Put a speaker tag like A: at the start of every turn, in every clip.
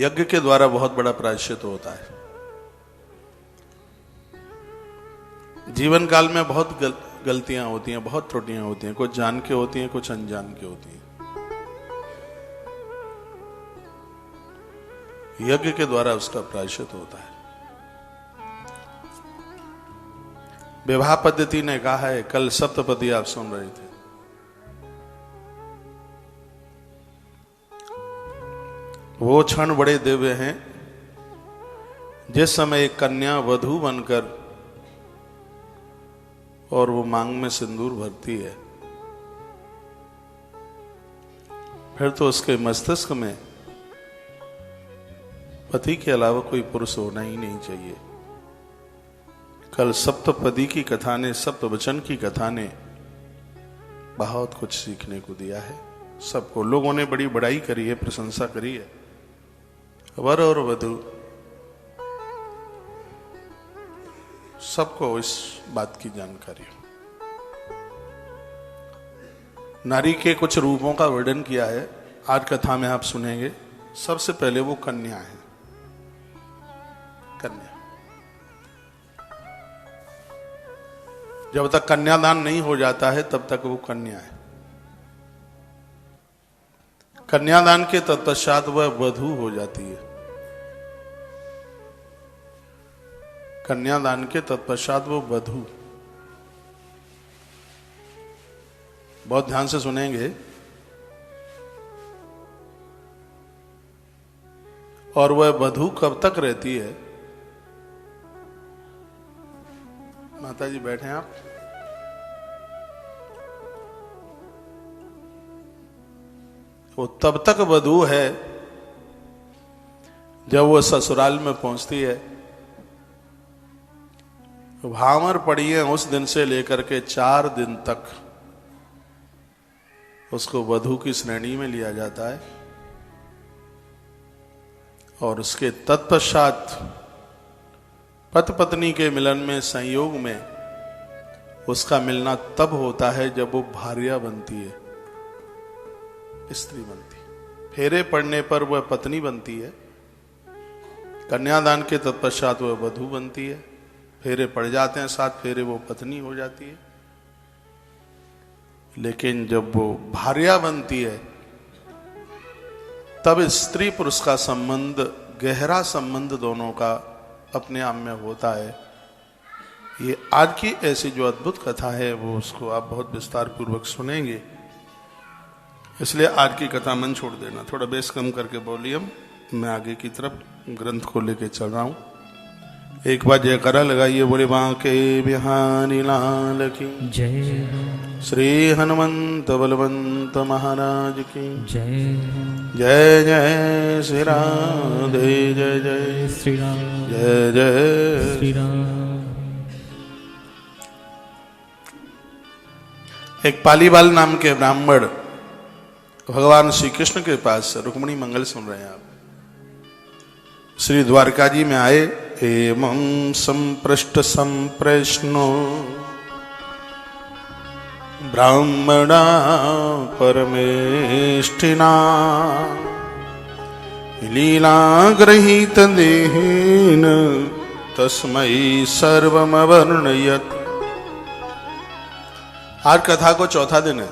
A: यज्ञ के द्वारा बहुत बड़ा प्रायश्चित होता है। जीवन काल में बहुत गलतियां होती हैं, बहुत त्रुटियां होती हैं, कुछ जान के होती हैं, कुछ अनजान के होती हैं। यज्ञ के द्वारा उसका प्रायश्चित होता है। विवाह पद्धति ने कहा है, कल सप्तपदी आप सुन रहे थे, वो क्षण बड़े दिव्य हैं जिस समय एक कन्या वधू बनकर और वो मांग में सिंदूर भरती है, फिर तो उसके मस्तिष्क में पति के अलावा कोई पुरुष होना ही नहीं चाहिए। कल सप्तपदी की कथा ने, सप्तवचन की कथा ने बहुत कुछ सीखने को दिया है सबको। लोगों ने बड़ी बड़ाई करी है, प्रशंसा करी है। वर और वधू सबको इस बात की जानकारी है। नारी के कुछ रूपों का वर्णन किया है, आज कथा में आप सुनेंगे। सबसे पहले वो कन्या है। कन्या, जब तक कन्यादान नहीं हो जाता है तब तक वो कन्या है। कन्यादान के तत्पश्चात वह वधू हो जाती है। कन्यादान के तत्पश्चात वो वधू, बहुत ध्यान से सुनेंगे। और वह वधू कब तक रहती है? माता जी बैठे हैं आप। वो तब तक वधू है जब वो ससुराल में पहुंचती है। भामर पड़ी है उस दिन से लेकर के 4 दिन तक उसको वधू की श्रेणी में लिया जाता है। और उसके तत्पश्चात पति पत्नी के मिलन में, संयोग में उसका मिलना तब होता है जब वो भार्या बनती है, स्त्री बनती है। फेरे पड़ने पर वह पत्नी बनती है। कन्यादान के तत्पश्चात वह वधू बनती है। फेरे पड़ जाते हैं, 7 फेरे, वो पत्नी हो जाती है। लेकिन जब वो भार्या बनती है तब स्त्री पुरुष का संबंध, गहरा संबंध दोनों का अपने आप में होता है। ये आज की ऐसी जो अद्भुत कथा है वो उसको आप बहुत विस्तार पूर्वक सुनेंगे, इसलिए आज की कथा मन छोड़ देना। थोड़ा बेस कम करके वॉल्यूम, मैं आगे की तरफ ग्रंथ को लेके चल रहा हूं। एक बार जयकारा लगाइए, बोले बांके बिहारी लाल की
B: जय,
A: श्री हनुमंत बलवंत महाराज की
B: जय,
A: जय जय श्री राधे, जय जय
B: श्री राम,
A: जय जय
B: श्री राम।
A: एक पालीवाल नाम के ब्राह्मण भगवान श्री कृष्ण के पास रुक्मिणी मंगल सुन रहे हैं आप। श्री द्वारका जी में आए। एवं संपृष्ट संप्रश्नो ब्राह्मणा परमेष्ठिना लीला गृहीत देहेन तस्मै सर्वमवर्णयत्। आज कथा को चौथा दिन है।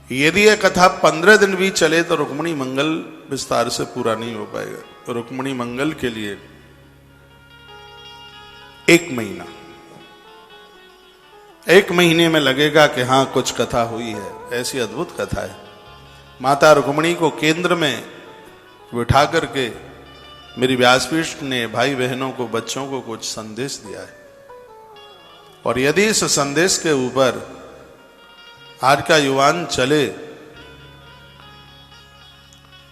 A: यदि यह कथा 15 दिन भी चले तो रुक्मिणी मंगल विस्तार से पूरा नहीं हो पाएगा। तो रुक्मिणी मंगल के लिए 1 महीना, 1 महीने में लगेगा कि हाँ कुछ कथा हुई है। ऐसी अद्भुत कथा है। माता रुक्मिणी को केंद्र में बिठा करके मेरी व्यासपीठ ने भाई बहनों को, बच्चों को कुछ संदेश दिया है। और यदि इस संदेश के ऊपर आज का युवान चले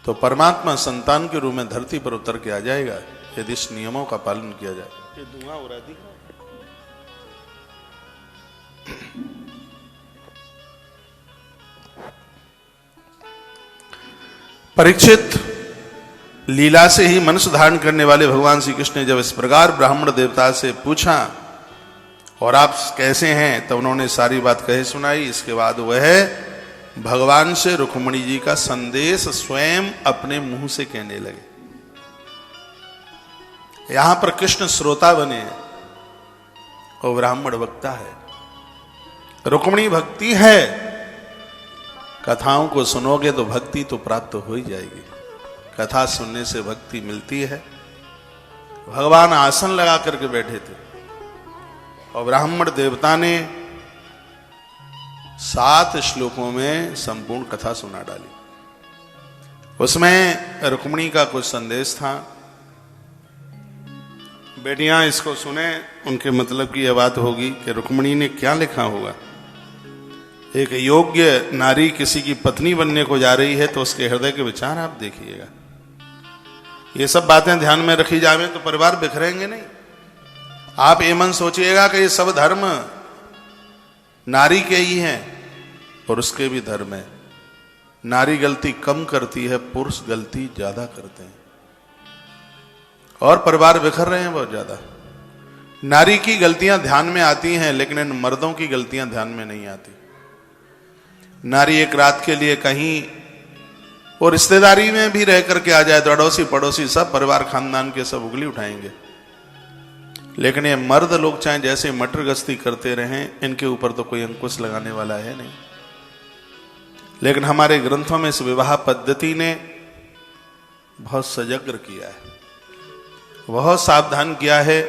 A: तो परमात्मा संतान के रूप में धरती पर उतर के आ जाएगा, यदि इस नियमों का पालन किया जाए। ये धुआं हो रहा है, दिख रहा है? परीक्षित, लीला से ही मनुष्य धारण करने वाले भगवान श्री कृष्ण ने जब इस प्रकार ब्राह्मण देवता से पूछा और आप कैसे हैं, तो उन्होंने सारी बात कहे सुनाई। इसके बाद वह भगवान से रुक्मिणी जी का संदेश स्वयं अपने मुंह से कहने लगे। यहां पर कृष्ण श्रोता बने हैं और ब्राह्मण वक्ता है। रुक्मिणी भक्ति है, कथाओं को सुनोगे तो भक्ति तो प्राप्त हो ही जाएगी। कथा सुनने से भक्ति मिलती है। भगवान आसन लगा करके बैठे थे और ब्राह्मण देवता ने 7 श्लोकों में संपूर्ण कथा सुना डाली। उसमें रुक्मिणी का कुछ संदेश था। बेटियां इसको सुने, उनके मतलब की यह बात होगी कि रुक्मिणी ने क्या लिखा होगा। एक योग्य नारी किसी की पत्नी बनने को जा रही है तो उसके हृदय के विचार आप देखिएगा। ये सब बातें ध्यान में रखी जावे तो परिवार बिखरेंगे नहीं। आप ये मन सोचिएगा कि ये सब धर्म नारी के ही हैं और उसके भी धर्म है। नारी गलती कम करती है, पुरुष गलती ज्यादा करते हैं और परिवार बिखर रहे हैं बहुत ज्यादा। नारी की गलतियां ध्यान में आती हैं लेकिन इन मर्दों की गलतियां ध्यान में नहीं आती। नारी एक रात के लिए कहीं और रिश्तेदारी में भी रह करके आ जाए तो अड़ोसी पड़ोसी सब परिवार खानदान के सब उंगली उठाएंगे। लेकिन ये मर्द लोग चाहे जैसे मटर गश्ती करते रहें, इनके ऊपर तो कोई अंकुश लगाने वाला है नहीं। लेकिन हमारे ग्रंथों में इस विवाह पद्धति ने बहुत सजग किया है, बहुत सावधान किया है।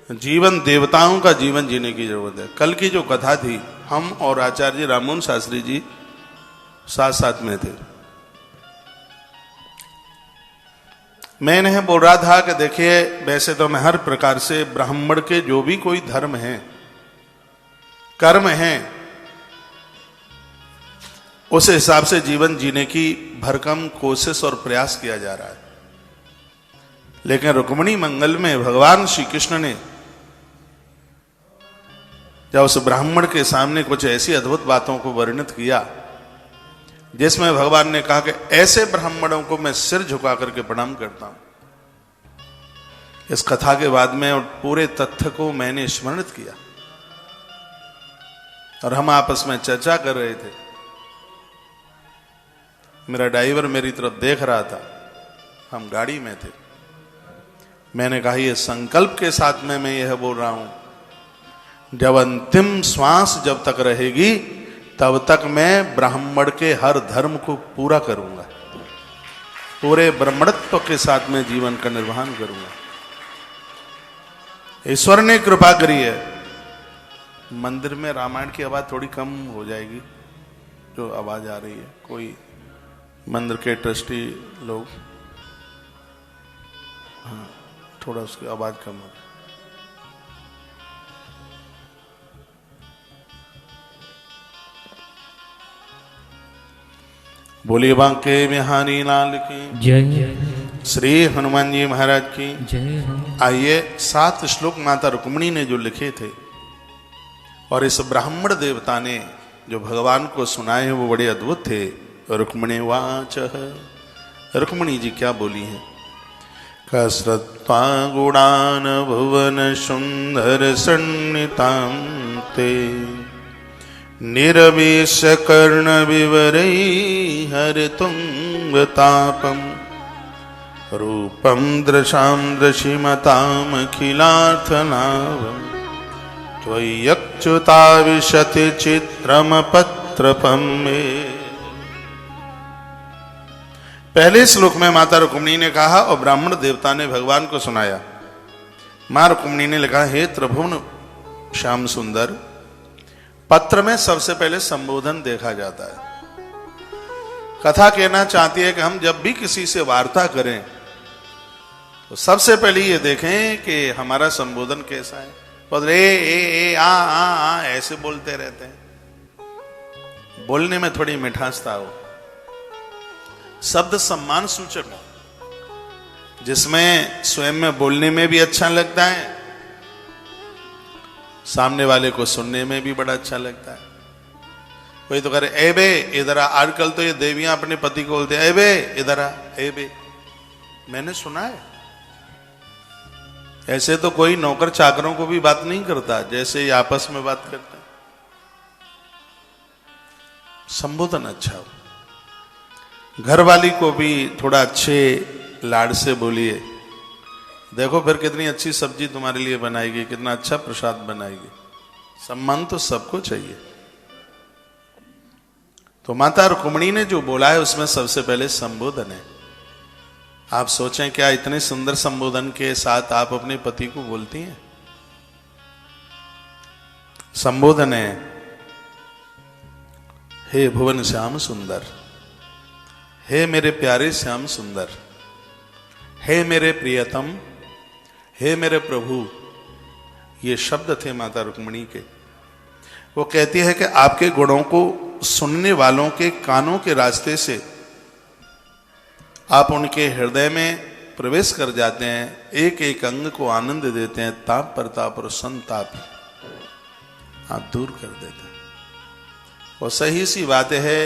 A: जीवन देवताओं का जीवन जीने की जरूरत है। कल की जो कथा थी, हम और आचार्य जी राममोहन शास्त्री जी साथ साथ में थे। मैं इन्हें बोल रहा था कि देखिए, वैसे तो मैं हर प्रकार से ब्राह्मण के जो भी कोई धर्म है, कर्म है, उस हिसाब से जीवन जीने की भरकम कोशिश और प्रयास किया जा रहा है। लेकिन रुक्मिणी मंगल में भगवान श्री कृष्ण ने जब उस ब्राह्मण के सामने कुछ ऐसी अद्भुत बातों को वर्णित किया, जिसमें भगवान ने कहा कि ऐसे ब्राह्मणों को मैं सिर झुका करके प्रणाम करता हूं। इस कथा के बाद में और पूरे तथ्य को मैंने स्मरणित किया और हम आपस में चर्चा कर रहे थे। मेरा ड्राइवर मेरी तरफ देख रहा था, हम गाड़ी में थे। मैंने कहा ये संकल्प के साथ में मैं यह बोल रहा हूं, जब अंतिम श्वास जब तक रहेगी तब तक मैं ब्राह्मण के हर धर्म को पूरा करूंगा, पूरे ब्राह्मणत्व के साथ में जीवन का निर्वहन करूंगा। ईश्वर ने कृपा करी है। मंदिर में रामायण की आवाज थोड़ी कम हो जाएगी, जो आवाज आ रही है। कोई मंदिर के ट्रस्टी लोग, हाँ, थोड़ा उसकी आवाज कम हो। बोलिए बांके बिहारी लाल की
B: जय,
A: श्री हनुमान जी महाराज की
B: जय।
A: आइए 7 श्लोक माता रुक्मिणी ने जो लिखे थे और इस ब्राह्मण देवता ने जो भगवान को सुनाए हैं वो बड़े अद्भुत थे। रुक्मिणी वाच, रुक्मिणी जी क्या बोली हैं। कसरत्वा गुणान भुवन सुंदर सन्नितां ते निरवेश कर्ण विवरै हरितुंग तापम रूपम दृशां दृशिमताम खिलार्थनावम त्वय्यच्युता विशति चित्रम पत्रपम में। पहले श्लोक में माता रुक्मिणी ने कहा और ब्राह्मण देवता ने भगवान को सुनाया। मां रुक्मिणी ने लिखा, हे त्रिभुवन श्याम सुंदर। पत्र में सबसे पहले संबोधन देखा जाता है। कथा कहना चाहती है कि हम जब भी किसी से वार्ता करें तो सबसे पहले ये देखें कि हमारा संबोधन कैसा है। और आ ऐसे बोलते रहते हैं, बोलने में थोड़ी मिठासता हो, शब्द सम्मान सूचक हो, जिसमें स्वयं में बोलने में भी अच्छा लगता है, सामने वाले को सुनने में भी बड़ा अच्छा लगता है। कोई तो करे ए बे इधर आ। आजकल तो ये देवियां अपने पति को बोलते हैं ए बे इधर आ, ए बे। मैंने सुना है ऐसे तो कोई नौकर चाकरों को भी बात नहीं करता जैसे ये आपस में बात करते हैं। संबोधन अच्छा हो। घरवाली को भी थोड़ा अच्छे लाड से बोलिए, देखो फिर कितनी अच्छी सब्जी तुम्हारे लिए बनाएगी, कितना अच्छा प्रसाद बनाएगी। सम्मान तो सबको चाहिए। तो माता रुक्मिणी ने जो बोला है उसमें सबसे पहले संबोधन है। आप सोचें क्या इतने सुंदर संबोधन के साथ आप अपने पति को बोलती हैं? संबोधन है, हे भुवन श्याम सुंदर, हे मेरे प्यारे श्याम सुंदर, हे मेरे प्रियतम, हे मेरे प्रभु। ये शब्द थे माता रुक्मिणी के। वो कहती है कि आपके गुणों को सुनने वालों के कानों के रास्ते से आप उनके हृदय में प्रवेश कर जाते हैं, एक एक अंग को आनंद देते हैं, ताप प्रताप और संताप आप दूर कर देते हैं। और सही सी बात है,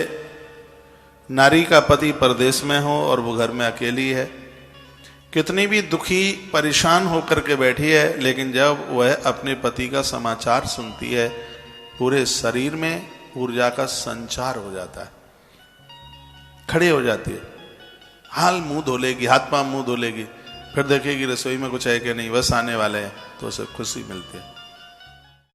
A: नारी का पति परदेश में हो और वो घर में अकेली है, कितनी भी दुखी परेशान होकर के बैठी है, लेकिन जब वह अपने पति का समाचार सुनती है, पूरे शरीर में ऊर्जा का संचार हो जाता है, खड़े हो जाती है, हाल मुंह धो लेगी, हाथ पांव मुंह धो लेगी, फिर देखेगी रसोई में कुछ है कि नहीं, बस आने वाले हैं, तो उसे खुशी मिलती है।